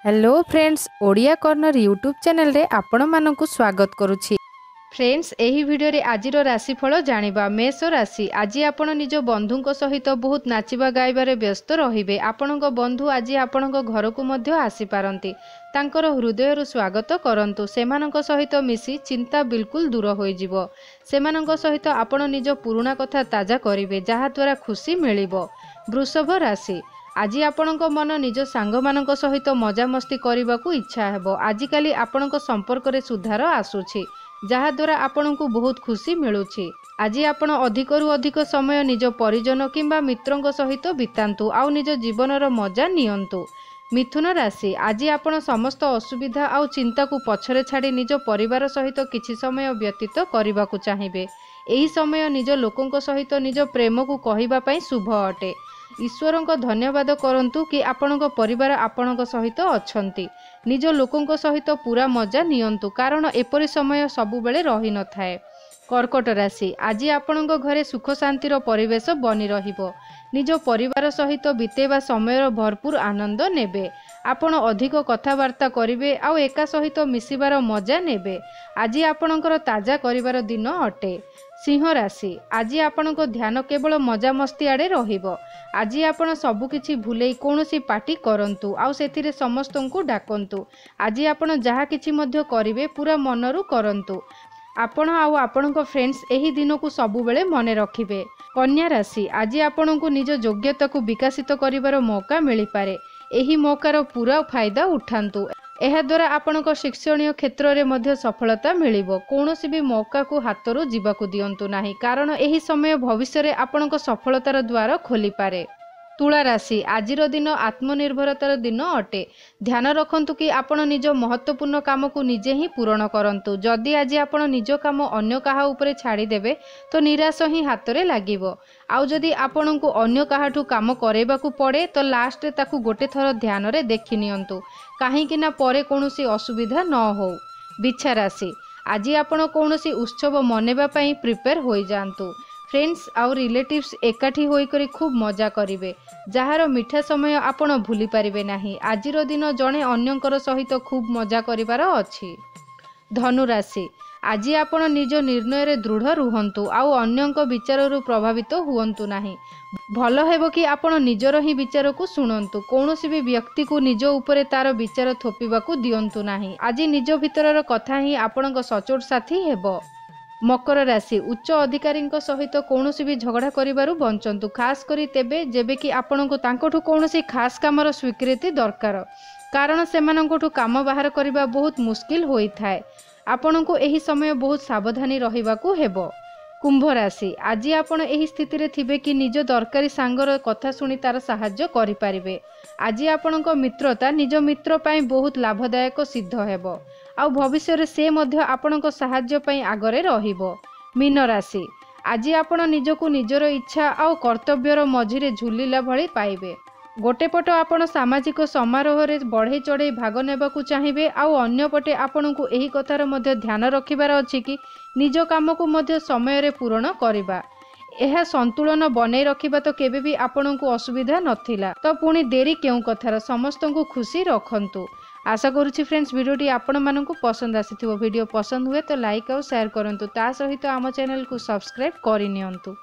Hello friends, Odia corner YouTube channel रे आपण मानकु स्वागत करुछि। फ्रेंड्स, एही वीडियो रे आजिरो राशिफल जानिबा। मेष राशि, आज आपण निज बंधुक सहित बहुत नाचिबा गाइबारे व्यस्त रहिबे। आपणक बंधु आज आपणक घरकु मध्य आसी पारंती। तांकर हृदयरु स्वागत करंतु। सेमानक सहित मिसी चिंता बिल्कुल दूर होई जिवो। सेमानक सहित आपण निज पुराना कथा ताजा करिवे, जहा द्वारा खुशी मिलिबो। वृषभ राशि, आज आपणक मन निज सांग मानक सहित मजामस्ती करने इच्छा हेबो। आजिकाली आपणक संपर्क रे सुधार आसुछि, जहा द्वारा आपणकु बहुत खुशी मिलुछि। आज आपण अधिकरु अधिक समय निज परिजन किंबा मित्रंक सहित बितांतु, आउ निज जीवनर मजा नियंतु। मिथुन राशि, आज आपण समस्त असुविधा आउ चिंता को पछरे छाड़ी निज परिवार सहित किछि समय व्यतीत करने को चाहिए। एही समय निज लोकंक सहित निज प्रेम को कहिबा पई शुभ अटे। ईश्वर को धन्यवाद करंतु कि आपणक परिवार आपणक सहित अछंती। निज लोकंक सहित पूरा मजा नियंतु, कारण एपरि समय सबुबेले रही न थाए। कर्कट राशि, आज आपणक घरे सुख शांतिर परिवेश बनी रहिबो। निज परिवार सहित बितेबा समयर भरपूर आनंद नेबे। आपण अधिक कथबार्ता करिवे आउ एका सहित मिसिबार मजा नेबे। आज आपणकर ताजा करिवार दिन अटे। सिंह राशि, आज आपणक ध्यान केवल मजामस्ती आड़े रहिबो। आज आपण सबुकिछि भूलेई कौनसी पार्टी करंतु, आउ सेथिरे समस्तंकु डाकंतु। आज आपण जहा किछि मध्य करिवे पूरा मनरु करंतु। आपण आउ आपणक फ्रेंड्स एही दिन को सबुबेले मने रखिबे। कन्या राशि, आज आपणकु निज योग्यता को विकसित करिवार मौका मिली पारे। एही मौकार पूरा फायदा उठांतु। एहा द्वारा आपणक शिक्षणीय क्षेत्र में मध्य सफलता मिलिबो। कौनसी भी मौका को हाथरू जीवाकु दियंतु नाही, कारण एही समय भविष्य रे आपणक सफलतार द्वार खोली पारे। तुला राशि, आजिर दिन आत्मनिर्भरतार दिन अटे। ध्यान रखंतु कि आपण निज महत्वपूर्ण काम को निजे ही पूरण करंतु। जदि आज आपण निज काम अन्य काहा उपरे छाड़ी देबे तो निराश ही हाथ रे लागिबो। आउ जदि आपण को अन्य काहाठू काम करेबाकू पड़े तो लास्ट रे ताकू गोटे थर ध्यान रे देखि नियंतु, काहेकि ना परे कोनोसी असुविधा न हो। बिच्छा राशि, आज आपण कोनोसी उत्सव मनेबा पई प्रिपेयर होई जांतु। फ्रेंड्स आउ रिलेटिव्स एकाठी होई करी खूब मजा करिवे, जहार मिठा समय आपण भूली पारिबे नाही। आजिर दिन जणे अन्यंकर सहित खूब मजा करिवार अछि। धनु राशि, आज आपण निज निर्णय रे दृढ़ रुहंतु, आउ अन्यंक विचाररु प्रभावित हुअंतु नाही। भलो हेबो कि आपण निजर ही विचार को सुनंतु। कौनसी भी व्यक्ति को निज उपरे तार विचार थोपिबाकू दियंतु नाही। आज निज भितरर कथा ही आपणक सचोट साथी हेबो। मकर राशि, उच्च अधिकारी सहित कौनसी भी झगड़ा करिबारु बंचंतु, खास करी तेबे जेबे कि आपणको तांकोठु कौनसी खास कामर स्वीकृति दरकार, कारण सेमानकोठु काम बाहर करिबा बहुत मुश्किल होई थाए। आपणको एही समय बहुत सावधानी रहिबाकू हेबो। कुंभ राशि, आज आपण एही स्थिति रे थिबे कि निज दरकारी सांगर कथा सुनी तार सहाय्य करि पारिबे। आज आपणक मित्रता निज मित्र पई बहुत लाभदायक सिद्ध हेबो, आउ भविष्य रे से मध्य आपणक सहाय्य पई आगरे रहिबो। मीन राशि, आज आपण निजको निजर इच्छा आउ कर्तव्यर मझिरे झुलिला भली पाइबे। गोटे पट आपण सामाजिक समारोह रे बढ़े चढ़े भाग नेबाकू चाहिए, आउ अन्य पटे आपणकू एही कथार मध्य ध्यान रखिबार अछि कि निज काम को मध्य समय रे पूर्ण करिबा। एहा संतुलन बनै रखिबा तो केबे भी आपणकू असुविधा नथिला। तो पुणी देरी केउ कथार, समस्तंकू खुशी रखंतु। आशा करुछि फ्रेंड्स वीडियोटी आपण मानकू पसंद आसीथिबो। वीडियो पसंद हुए तो लाइक और शेयर करंतु। ता सहित आम चैनल को सब्सक्राइब करि नियंतु।